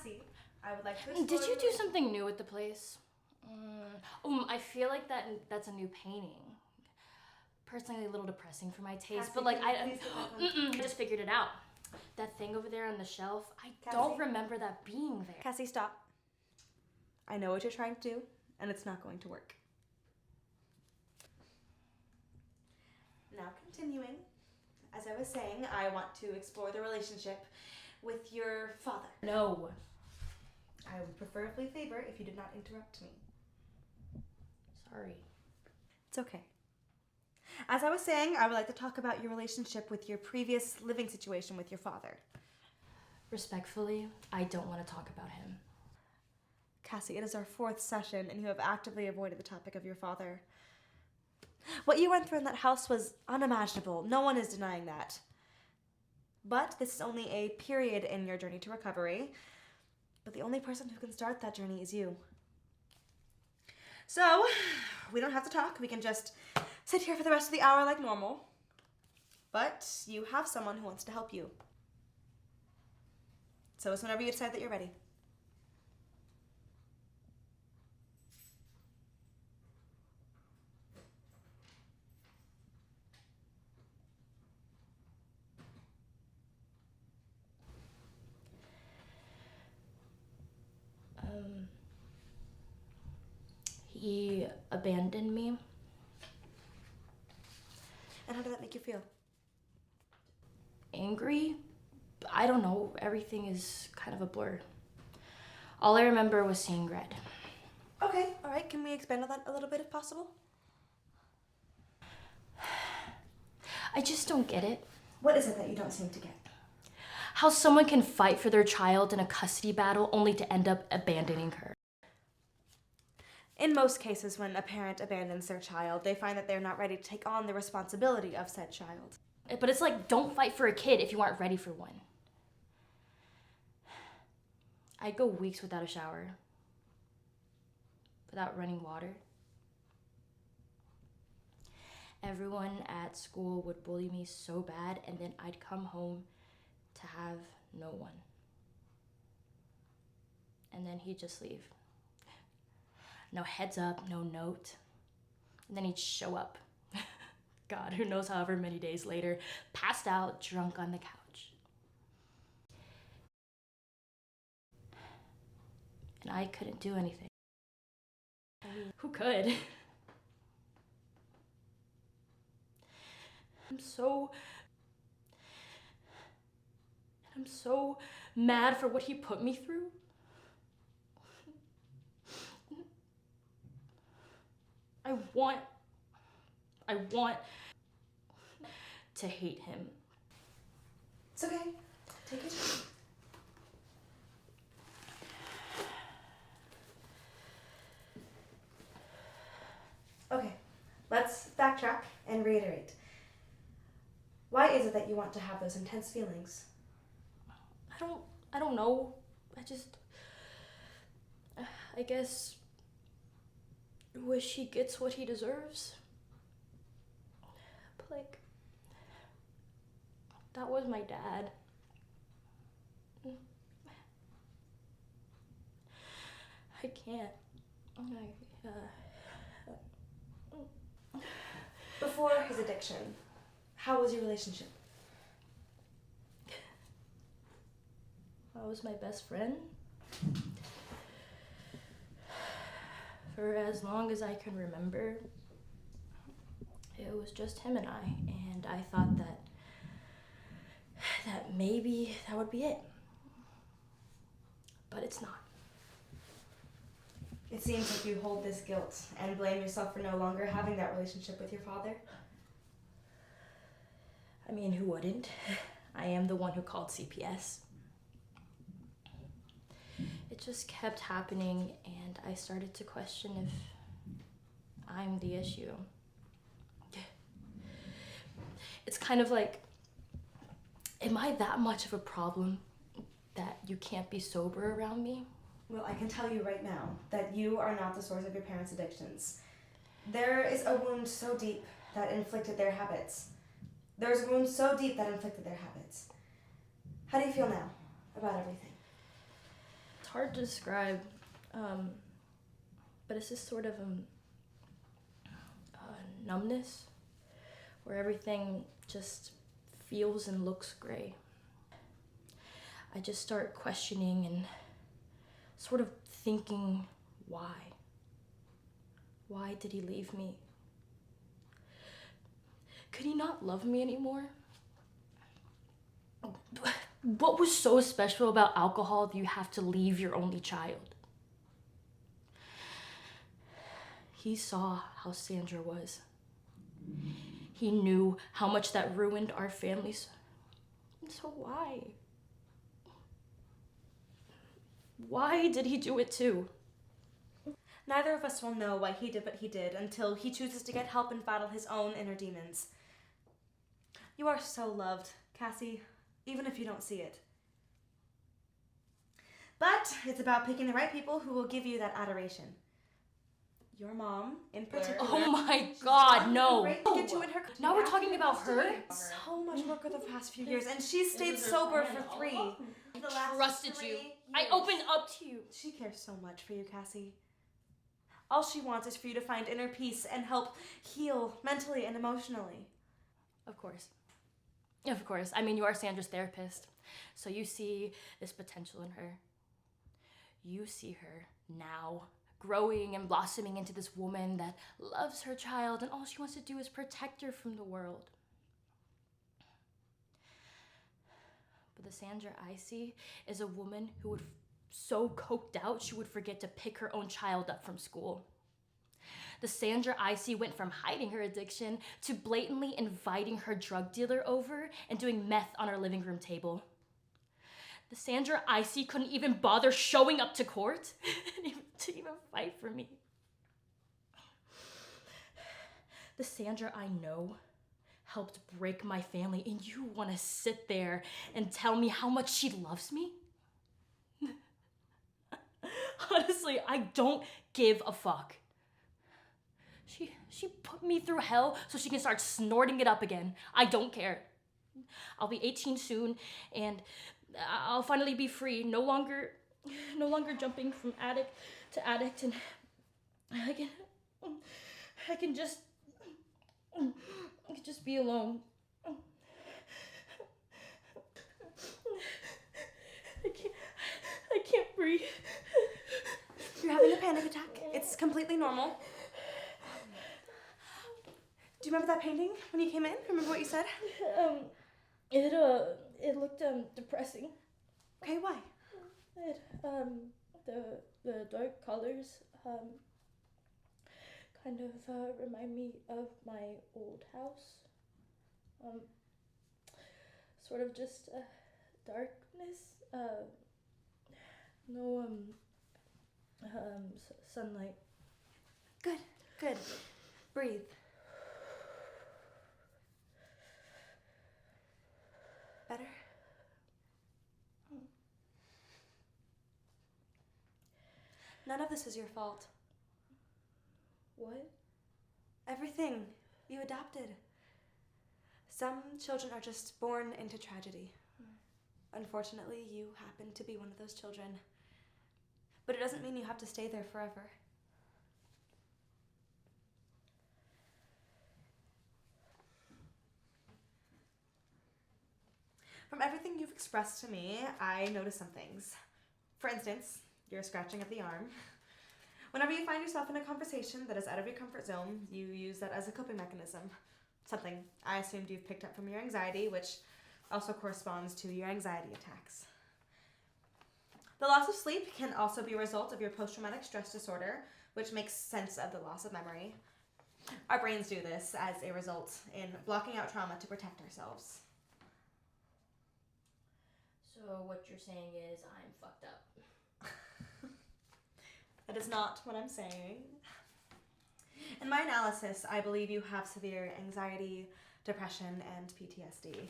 Kassi, I would like to explore... Did you do something new with the place? I feel like that's a new painting. Personally, a little depressing for my taste, Kassi, but like I just figured it out. That thing over there on the shelf, I Kassi? don't remember that being there. Kassi, stop. I know what you're trying to do, and it's not going to work. Now continuing, as I was saying, I want to explore the relationship with your father. No. I would preferably favor if you did not interrupt me. Sorry. It's okay. As I was saying, I would like to talk about your relationship with your previous living situation with your father. Respectfully, I don't want to talk about him. Kassi, it is our 4th session, and you have actively avoided the topic of your father. What you went through in that house was unimaginable. No one is denying that. But this is only a period in your journey to recovery. But the only person who can start that journey is you. So, we don't have to talk. We can just sit here for the rest of the hour like normal. But you have someone who wants to help you. So it's whenever you decide that you're ready. He abandoned me. And how did that make you feel? Angry? I don't know. Everything is kind of a blur. All I remember was seeing red. Okay, all right. Can we expand on that a little bit if possible? I just don't get it. What is it that you don't seem to get? How someone can fight for their child in a custody battle only to end up abandoning her. In most cases, when a parent abandons their child, they find that they're not ready to take on the responsibility of said child. But it's like, don't fight for a kid if you aren't ready for one. I'd go weeks without a shower, without running water. Everyone at school would bully me so bad, and then I'd come home to have no one. And then he'd just leave. No heads up, no note. And then he'd show up. God, who knows, however many days later, passed out, drunk on the couch. And I couldn't do anything. Who could? I'm so mad for what he put me through. I want to hate him. It's okay. Take your time. Okay, let's backtrack and reiterate. Why is it that you want to have those intense feelings? I don't know. I guess wish he gets what he deserves. But like, that was my dad. I can't. Before his addiction, how was your relationship? I was my best friend. For as long as I can remember, it was just him and I thought that maybe that would be it. But it's not. It seems like you hold this guilt and blame yourself for no longer having that relationship with your father. I mean, who wouldn't? I am the one who called CPS. It just kept happening, and I started to question if I'm the issue. It's kind of like, am I that much of a problem that you can't be sober around me? Well, I can tell you right now that you are not the source of your parents' addictions. There is a wound so deep that inflicted their habits. There's a wound so deep that inflicted their habits. How do you feel now about everything? hard to describe, but it's just sort of numbness where everything just feels and looks gray. I just start questioning and sort of thinking, why? Why did he leave me? Could he not love me anymore? What was so special about alcohol that you have to leave your only child? He saw how Sandra was. He knew how much that ruined our families. So why? Why did he do it too? Neither of us will know why he did what he did until he chooses to get help and battle his own inner demons. You are so loved, Kassi, even if you don't see it. But it's about picking the right people who will give you that adoration. Your mom, in particular. Oh my God, no. Get you in her. Now we're talking about her? So much work over the past few years, and she's stayed sober for 3. Trusted you. I opened up to you. She cares so much for you, Kassi. All she wants is for you to find inner peace and help heal mentally and emotionally. Of course. Of course. I mean, you are Sandra's therapist, so you see this potential in her. You see her now growing and blossoming into this woman that loves her child, and all she wants to do is protect her from the world. But the Sandra I see is a woman who would so coked out she would forget to pick her own child up from school. The Sandra I see went from hiding her addiction to blatantly inviting her drug dealer over and doing meth on our living room table. The Sandra I see couldn't even bother showing up to court to even fight for me. The Sandra I know helped break my family, and you want to sit there and tell me how much she loves me? Honestly, I don't give a fuck. She put me through hell so she can start snorting it up again. I don't care. I'll be 18 soon, and I'll finally be free. No longer jumping from addict to addict, and I can just be alone. I can't breathe. You're having a panic attack. It's completely normal. Do you remember that painting when you came in? Remember what you said? It looked depressing. Okay, why? It the dark colors kind of remind me of my old house. Sort of just darkness. No sunlight. Good. Breathe. Better? None of this is your fault. What? Everything. You adopted. Some children are just born into tragedy. Unfortunately, you happen to be one of those children. But it doesn't mean you have to stay there forever. From everything you've expressed to me, I noticed some things. For instance, you're scratching at the arm. Whenever you find yourself in a conversation that is out of your comfort zone, you use that as a coping mechanism. Something I assumed you've picked up from your anxiety, which also corresponds to your anxiety attacks. The loss of sleep can also be a result of your post-traumatic stress disorder, which makes sense of the loss of memory. Our brains do this as a result in blocking out trauma to protect ourselves. So what you're saying is I'm fucked up. That is not what I'm saying. In my analysis, I believe you have severe anxiety, depression, and PTSD.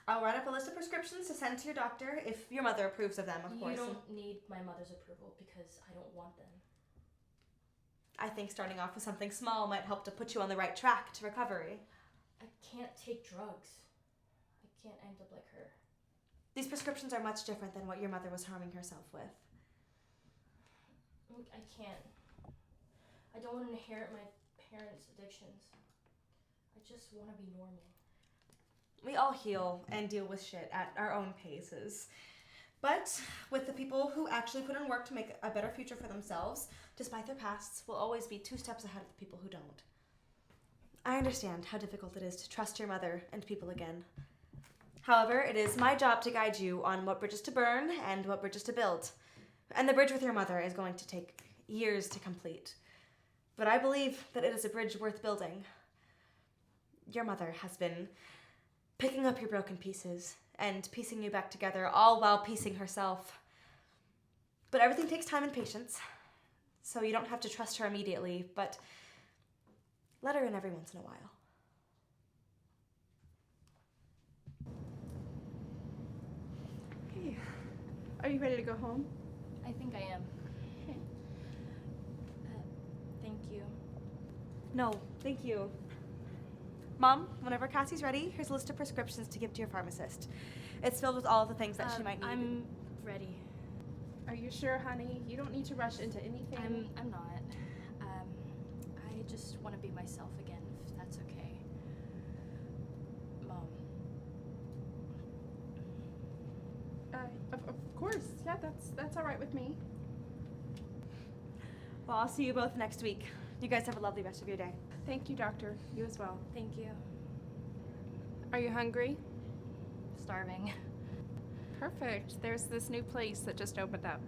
I'll write up a list of prescriptions to send to your doctor if your mother approves of them, of course. You don't need my mother's approval because I don't want them. I think starting off with something small might help to put you on the right track to recovery. I can't take drugs. I can't end up like her. These prescriptions are much different than what your mother was harming herself with. I can't. I don't want to inherit my parents' addictions. I just want to be normal. We all heal and deal with shit at our own paces. But with the people who actually put in work to make a better future for themselves, despite their pasts, will always be 2 steps ahead of the people who don't. I understand how difficult it is to trust your mother and people again. However, it is my job to guide you on what bridges to burn and what bridges to build. And the bridge with your mother is going to take years to complete. But I believe that it is a bridge worth building. Your mother has been picking up your broken pieces and piecing you back together, all while piecing herself. But everything takes time and patience, so you don't have to trust her immediately, but let her in every once in a while. Hey, are you ready to go home? I think I am. Okay. Thank you. No, thank you. Mom, whenever Kassi's ready, here's a list of prescriptions to give to your pharmacist. It's filled with all of the things that she might need. I'm ready. Are you sure, honey? You don't need to rush into anything. I'm not. I just want to be myself again, if that's okay. Mom. Of course. Yeah, that's all right with me. Well, I'll see you both next week. You guys have a lovely rest of your day. Thank you, doctor. You as well. Thank you. Are you hungry? Starving. Perfect. There's this new place that just opened up.